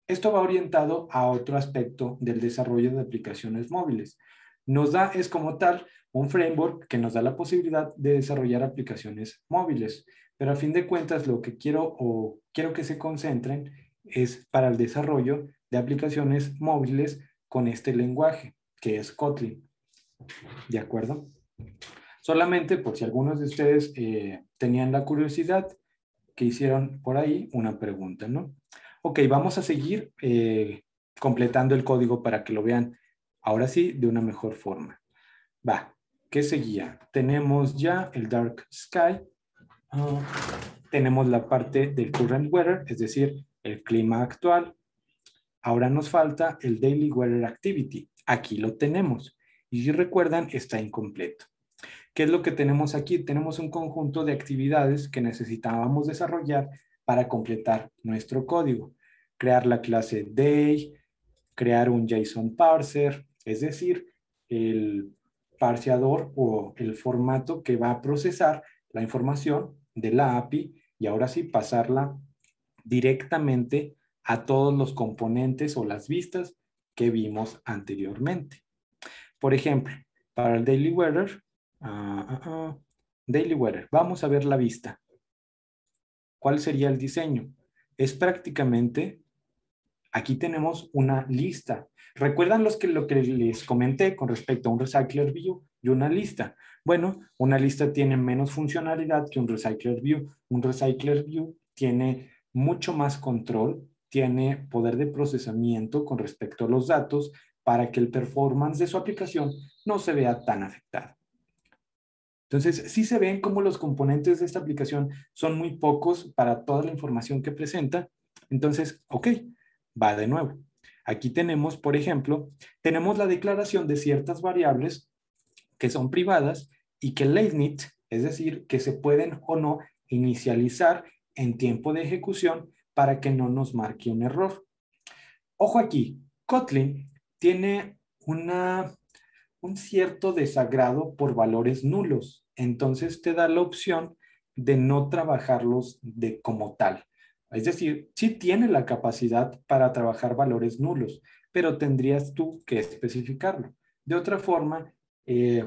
esto va orientado a otro aspecto del desarrollo de aplicaciones móviles. Es como tal un framework que nos da la posibilidad de desarrollar aplicaciones móviles, pero a fin de cuentas lo que quiero que se concentren es para el desarrollo de aplicaciones móviles con este lenguaje, que es Kotlin. ¿De acuerdo? Solamente por si algunos de ustedes tenían la curiosidad, que hicieron por ahí una pregunta, ¿no? Ok, vamos a seguir completando el código para que lo vean ahora sí de una mejor forma. Va, ¿qué seguía? Tenemos ya el dark sky, tenemos la parte del current weather, es decir, el clima actual. Ahora nos falta el daily weather activity. Aquí lo tenemos. Y si recuerdan, está incompleto. ¿Qué es lo que tenemos aquí? Tenemos un conjunto de actividades que necesitábamos desarrollar para completar nuestro código. Crear la clase day, crear un JSON parser, es decir, el parseador o el formato que va a procesar la información de la API y ahora sí pasarla directamente a todos los componentes o las vistas que vimos anteriormente. Por ejemplo, para el Daily Weather, Daily Weather, vamos a ver la vista. ¿Cuál sería el diseño? Es prácticamente, aquí tenemos una lista. ¿Recuerdan lo que les comenté con respecto a un Recycler View y una lista? Bueno, una lista tiene menos funcionalidad que un Recycler View. Un Recycler View tiene mucho más control, tiene poder de procesamiento con respecto a los datos para que el performance de su aplicación no se vea tan afectado. Entonces, sí se ven cómo los componentes de esta aplicación son muy pocos para toda la información que presenta. Entonces, ok, va de nuevo. Aquí tenemos, por ejemplo, tenemos la declaración de ciertas variables que son privadas y que late init, es decir, que se pueden o no inicializar en tiempo de ejecución para que no nos marque un error. Ojo aquí, Kotlin tiene un cierto desagrado por valores nulos. Entonces te da la opción de no trabajarlos como tal. Es decir, sí tiene la capacidad para trabajar valores nulos, pero tendrías tú que especificarlo. De otra forma,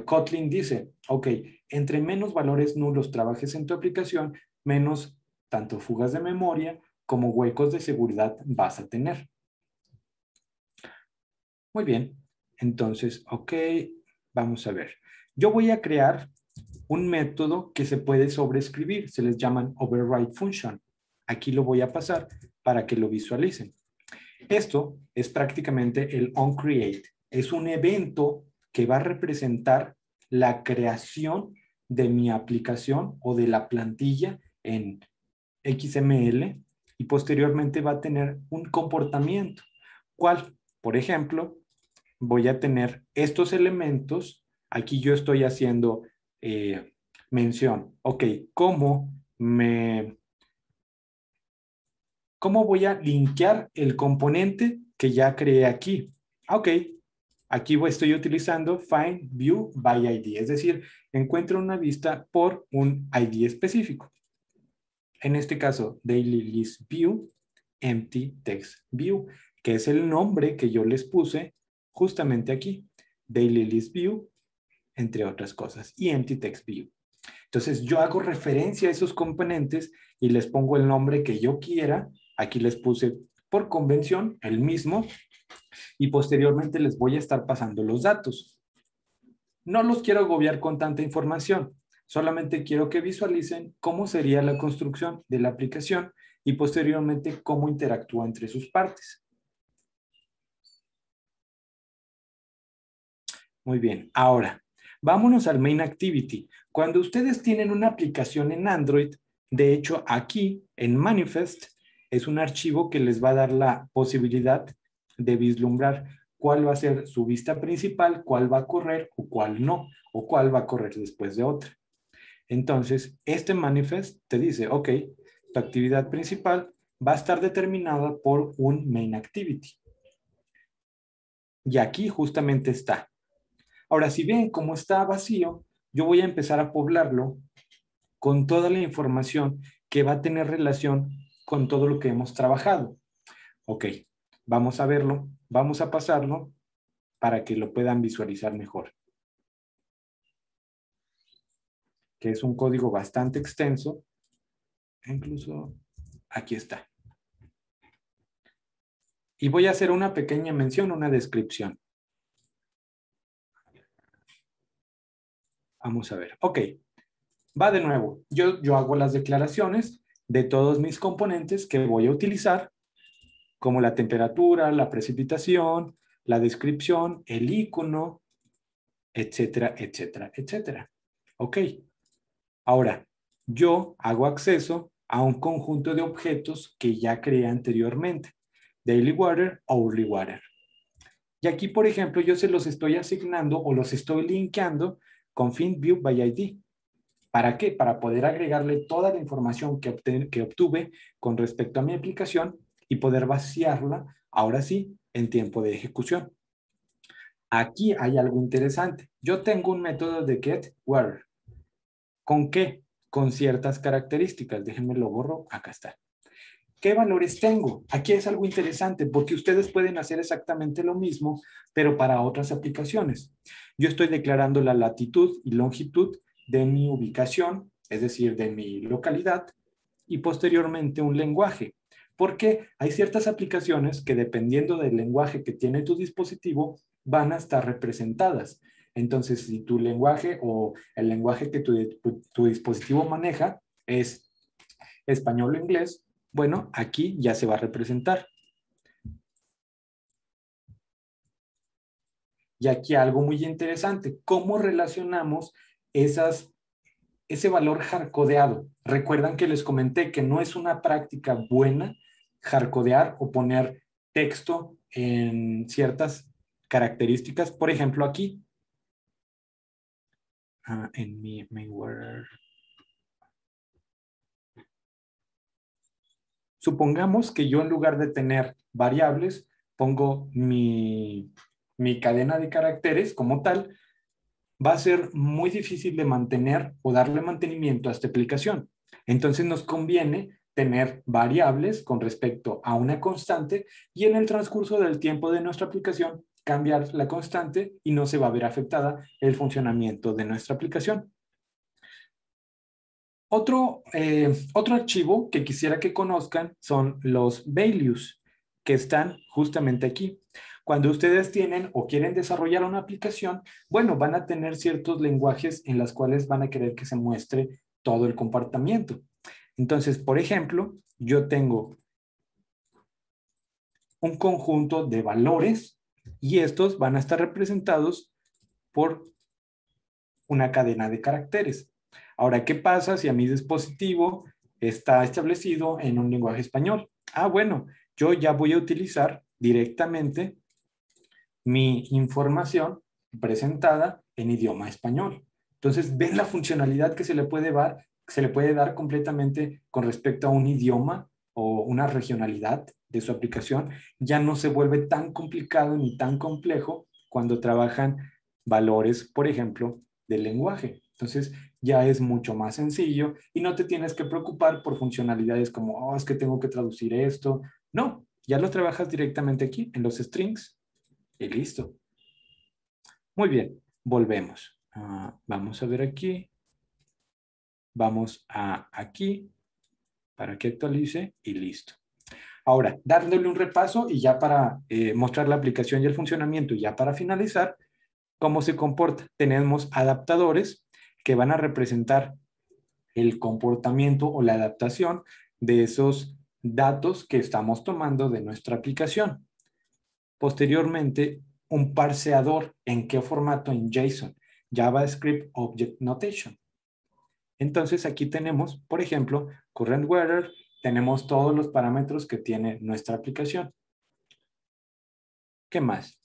Kotlin dice, ok, entre menos valores nulos trabajes en tu aplicación, menos tanto fugas de memoria como huecos de seguridad vas a tener. Muy bien, entonces, ok, vamos a ver. Yo voy a crear un método que se puede sobreescribir, se les llaman override function. Aquí lo voy a pasar para que lo visualicen. Esto es prácticamente el onCreate. Es un evento que va a representar la creación de mi aplicación o de la plantilla en XML y posteriormente va a tener un comportamiento. ¿Cuál? Por ejemplo, voy a tener estos elementos. Aquí yo estoy haciendo mención. Ok, ¿cómo voy a linkear el componente que ya creé aquí? Ok, aquí estoy utilizando Find View by ID, es decir, encuentro una vista por un ID específico. En este caso, Daily List View, Empty Text View, que es el nombre que yo les puse justamente aquí. Daily List View, entre otras cosas, y Empty Text View. Entonces, yo hago referencia a esos componentes y les pongo el nombre que yo quiera. Aquí les puse por convención el mismo y posteriormente les voy a estar pasando los datos. No los quiero agobiar con tanta información. Solamente quiero que visualicen cómo sería la construcción de la aplicación y posteriormente cómo interactúa entre sus partes. Muy bien, ahora vámonos al Main Activity. Cuando ustedes tienen una aplicación en Android, de hecho aquí en Manifest es un archivo que les va a dar la posibilidad de vislumbrar cuál va a ser su vista principal, cuál va a correr o cuál no, o cuál va a correr después de otra. Entonces, este manifest te dice, ok, tu actividad principal va a estar determinada por un main activity. Y aquí justamente está. Ahora, si ven cómo está vacío, yo voy a empezar a poblarlo con toda la información que va a tener relación con todo lo que hemos trabajado. Ok, vamos a verlo, vamos a pasarlo para que lo puedan visualizar mejor. Que es un código bastante extenso. Incluso aquí está. Y voy a hacer una pequeña mención, una descripción. Vamos a ver. Ok, va de nuevo. Yo hago las declaraciones de todos mis componentes que voy a utilizar, como la temperatura, la precipitación, la descripción, el icono, etcétera, etcétera, etcétera. Ok. Ahora, yo hago acceso a un conjunto de objetos que ya creé anteriormente. Daily Water, Hourly Water. Y aquí, por ejemplo, yo se los estoy asignando o los estoy linkeando con Find View by ID. ¿Para qué? Para poder agregarle toda la información que obtuve con respecto a mi aplicación y poder vaciarla, ahora sí, en tiempo de ejecución. Aquí hay algo interesante. Yo tengo un método de getWhere. ¿Con qué? Con ciertas características. Déjenme lo borro. Acá está. ¿Qué valores tengo? Aquí es algo interesante porque ustedes pueden hacer exactamente lo mismo, pero para otras aplicaciones. Yo estoy declarando la latitud y longitud de mi ubicación, es decir, de mi localidad, y posteriormente un lenguaje. Porque hay ciertas aplicaciones que dependiendo del lenguaje que tiene tu dispositivo, van a estar representadas. Entonces, si tu lenguaje o el lenguaje que tu dispositivo maneja es español o inglés, bueno, aquí ya se va a representar. Y aquí algo muy interesante, ¿cómo relacionamos ese valor hardcodeado? Recuerdan que les comenté que no es una práctica buena hardcodear o poner texto en ciertas características. Por ejemplo, aquí, en mi mainware. Supongamos que yo en lugar de tener variables, pongo mi cadena de caracteres como tal, va a ser muy difícil de mantener o darle mantenimiento a esta aplicación. Entonces nos conviene tener variables con respecto a una constante y en el transcurso del tiempo de nuestra aplicación cambiar la constante y no se va a ver afectada el funcionamiento de nuestra aplicación. Otro archivo que quisiera que conozcan son los values que están justamente aquí. Cuando ustedes tienen o quieren desarrollar una aplicación, bueno, van a tener ciertos lenguajes en los cuales van a querer que se muestre todo el comportamiento. Entonces, por ejemplo, yo tengo un conjunto de valores y estos van a estar representados por una cadena de caracteres. Ahora, ¿qué pasa si a mi dispositivo está establecido en un lenguaje español. Ah, bueno, yo ya voy a utilizar directamente mi información presentada en idioma español. Entonces, ven la funcionalidad que se le puede dar completamente con respecto a un idioma o una regionalidad de su aplicación. Ya no se vuelve tan complicado ni tan complejo cuando trabajan valores, por ejemplo, del lenguaje. Entonces, ya es mucho más sencillo y no te tienes que preocupar por funcionalidades como, oh, es que tengo que traducir esto. No, ya lo trabajas directamente aquí en los strings y listo. Muy bien, volvemos. Vamos a ver aquí. Vamos a aquí para que actualice y listo. Ahora, dándole un repaso y ya para mostrar la aplicación y el funcionamiento y ya para finalizar, ¿cómo se comporta? Tenemos adaptadores que van a representar el comportamiento o la adaptación de esos datos que estamos tomando de nuestra aplicación. Posteriormente, un parseador. ¿En qué formato? En JSON, JavaScript Object Notation. Entonces aquí tenemos, por ejemplo, current weather, tenemos todos los parámetros que tiene nuestra aplicación. ¿Qué más?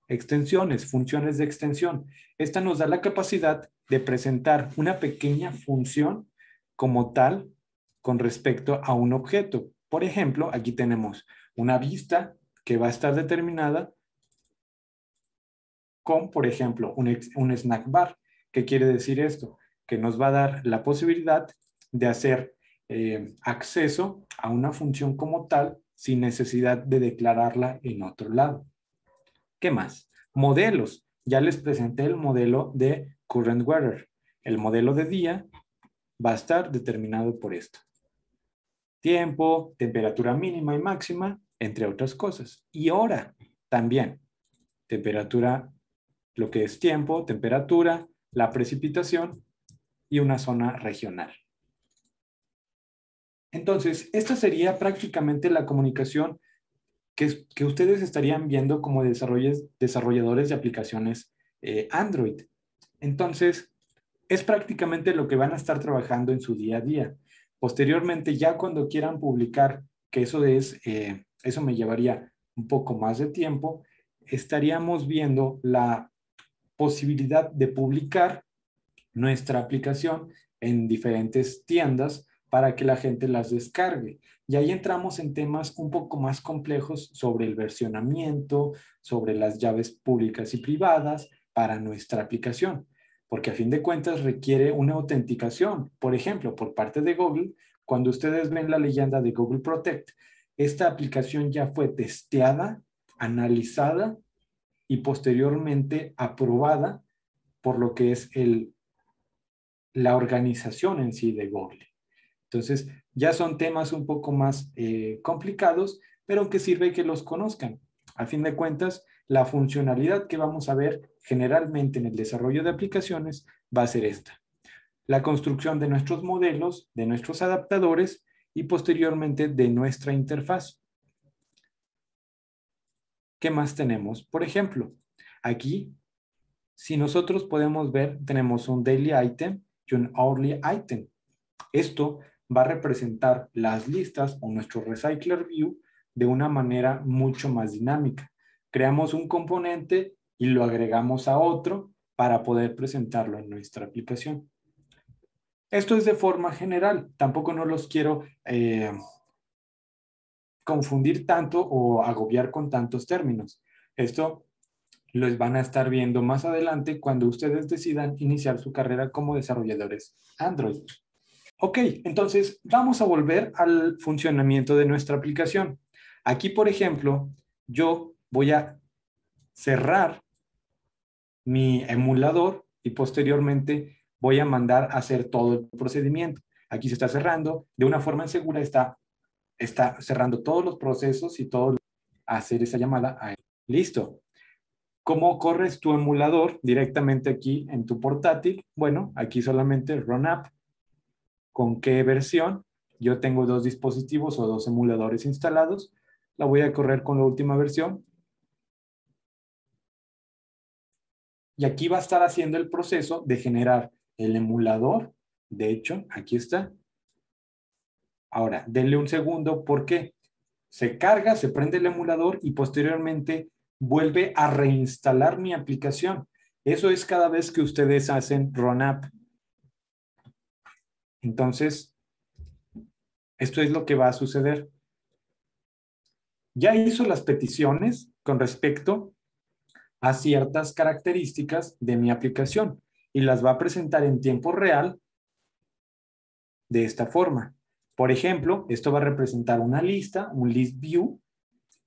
Extensiones, funciones de extensión. Esta nos da la capacidad de presentar una pequeña función como tal con respecto a un objeto. Por ejemplo, aquí tenemos una vista que va a estar determinada con, por ejemplo, un snack bar. ¿Qué quiere decir esto? Que nos va a dar la posibilidad de hacer acceso a una función como tal sin necesidad de declararla en otro lado. ¿Qué más? Modelos. Ya les presenté el modelo de current weather. El modelo de día va a estar determinado por esto. Tiempo, temperatura mínima y máxima, entre otras cosas. Y hora también. Temperatura, lo que es tiempo, temperatura, la precipitación y una zona regional. Entonces, esta sería prácticamente la comunicación que ustedes estarían viendo como desarrolladores de aplicaciones Android. Entonces, es prácticamente lo que van a estar trabajando en su día a día. Posteriormente, ya cuando quieran publicar, que eso me llevaría un poco más de tiempo, estaríamos viendo la posibilidad de publicar nuestra aplicación en diferentes tiendas para que la gente las descargue. Y ahí entramos en temas un poco más complejos sobre el versionamiento, sobre las llaves públicas y privadas para nuestra aplicación, porque a fin de cuentas requiere una autenticación. Por ejemplo, por parte de Google, cuando ustedes ven la leyenda de Google Protect, esta aplicación ya fue testeada, analizada y posteriormente aprobada por lo que es la organización en sí de Google. Entonces, ya son temas un poco más complicados, pero que sirve que los conozcan. A fin de cuentas, la funcionalidad que vamos a ver generalmente en el desarrollo de aplicaciones va a ser esta. La construcción de nuestros modelos, de nuestros adaptadores y posteriormente de nuestra interfaz. ¿Qué más tenemos? Por ejemplo, aquí, si nosotros podemos ver, tenemos un daily item y un hourly item. Esto va a representar las listas o nuestro Recycler View de una manera mucho más dinámica. Creamos un componente y lo agregamos a otro para poder presentarlo en nuestra aplicación. Esto es de forma general. Tampoco no los quiero confundir tanto o agobiar con tantos términos. Esto los van a estar viendo más adelante cuando ustedes decidan iniciar su carrera como desarrolladores Android. Ok, entonces vamos a volver al funcionamiento de nuestra aplicación. Aquí, por ejemplo, yo voy a cerrar mi emulador y posteriormente voy a mandar a hacer todo el procedimiento. Aquí se está cerrando, de una forma segura está cerrando todos los procesos y todo hacer esa llamada a él. Listo. ¿Cómo corres tu emulador directamente aquí en tu portátil? Bueno, aquí solamente run app. ¿Con qué versión? Yo tengo dos dispositivos o dos emuladores instalados. La voy a correr con la última versión. Y aquí va a estar haciendo el proceso de generar el emulador. De hecho, aquí está. Ahora, denle un segundo, ¿por qué? Se carga, se prende el emulador y posteriormente vuelve a reinstalar mi aplicación. Eso es cada vez que ustedes hacen run app. Entonces, esto es lo que va a suceder. Ya hizo las peticiones con respecto a ciertas características de mi aplicación y las va a presentar en tiempo real de esta forma. Por ejemplo, esto va a representar una lista, un list view,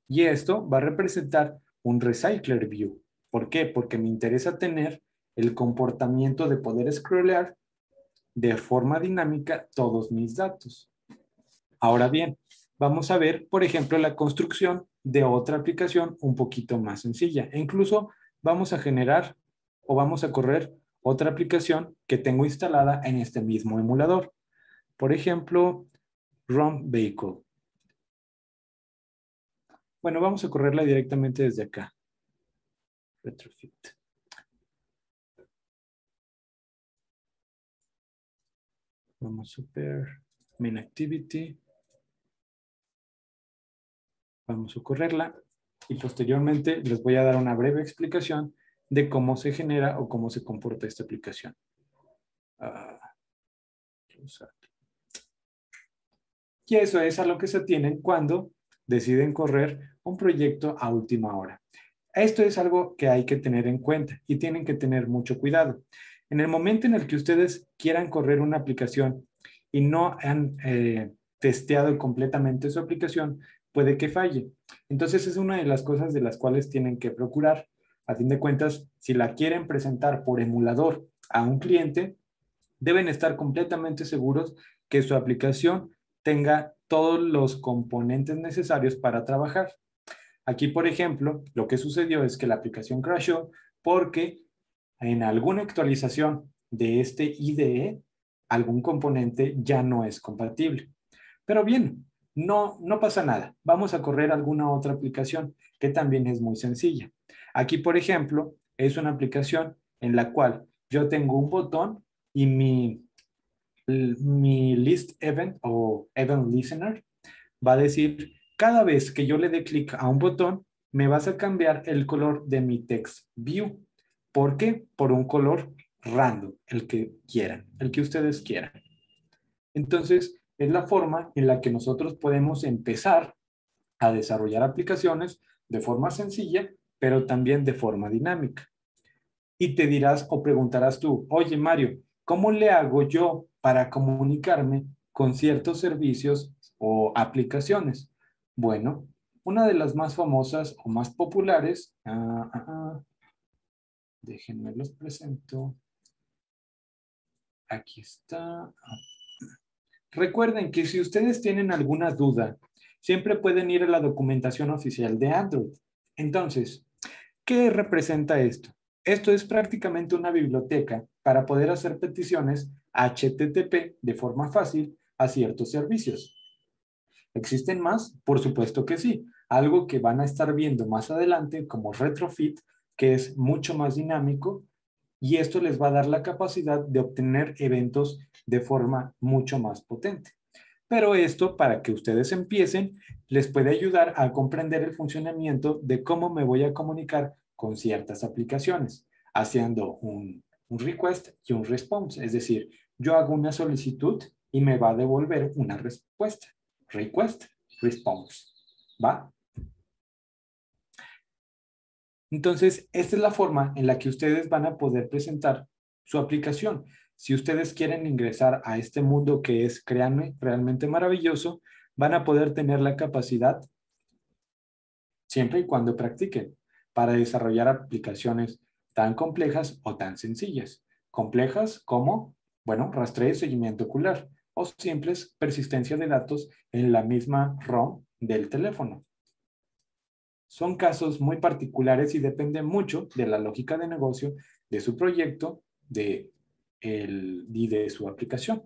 y esto va a representar un recycler view. ¿Por qué? Porque me interesa tener el comportamiento de poder scrollear de forma dinámica todos mis datos. Ahora bien, vamos a ver, por ejemplo, la construcción de otra aplicación un poquito más sencilla. E incluso vamos a generar o vamos a correr otra aplicación que tengo instalada en este mismo emulador. Por ejemplo, Run Vehicle. Bueno, vamos a correrla directamente desde acá. Retrofit. Vamos a ver Main Activity. Vamos a correrla y posteriormente les voy a dar una breve explicación de cómo se genera o cómo se comporta esta aplicación. Y eso es a lo que se atienen cuando deciden correr un proyecto a última hora. Esto es algo que hay que tener en cuenta y tienen que tener mucho cuidado. En el momento en el que ustedes quieran correr una aplicación y no han testeado completamente su aplicación, puede que falle. Entonces es una de las cosas de las cuales tienen que procurar. A fin de cuentas, si la quieren presentar por emulador a un cliente, deben estar completamente seguros que su aplicación tenga todos los componentes necesarios para trabajar. Aquí, por ejemplo, lo que sucedió es que la aplicación crashó porque en alguna actualización de este IDE, algún componente ya no es compatible. Pero bien, no pasa nada. Vamos a correr alguna otra aplicación que también es muy sencilla. Aquí, por ejemplo, es una aplicación en la cual yo tengo un botón y mi list event o event listener va a decir, cada vez que yo le dé clic a un botón, me vas a cambiar el color de mi text view. ¿Por qué? Por un color random, el que quieran, el que ustedes quieran. Entonces, es la forma en la que nosotros podemos empezar a desarrollar aplicaciones de forma sencilla, pero también de forma dinámica. Y te dirás o preguntarás tú, oye Mario, ¿cómo le hago yo para comunicarme con ciertos servicios o aplicaciones? Bueno, una de las más famosas o más populares, déjenme los presento. Aquí está. Recuerden que si ustedes tienen alguna duda, siempre pueden ir a la documentación oficial de Android. Entonces, ¿qué representa esto? Esto es prácticamente una biblioteca para poder hacer peticiones HTTP de forma fácil a ciertos servicios. ¿Existen más? Por supuesto que sí. Algo que van a estar viendo más adelante como retrofit, que es mucho más dinámico y esto les va a dar la capacidad de obtener eventos de forma mucho más potente. Pero esto, para que ustedes empiecen, les puede ayudar a comprender el funcionamiento de cómo me voy a comunicar con ciertas aplicaciones, haciendo un request y un response. Es decir, yo hago una solicitud y me va a devolver una respuesta. Request, response. ¿Va? Entonces, esta es la forma en la que ustedes van a poder presentar su aplicación. Si ustedes quieren ingresar a este mundo que es, créanme, realmente maravilloso, van a poder tener la capacidad, siempre y cuando practiquen, para desarrollar aplicaciones tan complejas o tan sencillas. Complejas como, bueno, rastreo y seguimiento ocular, o simples persistencia de datos en la misma ROM del teléfono. Son casos muy particulares y dependen mucho de la lógica de negocio, de su proyecto y de su aplicación.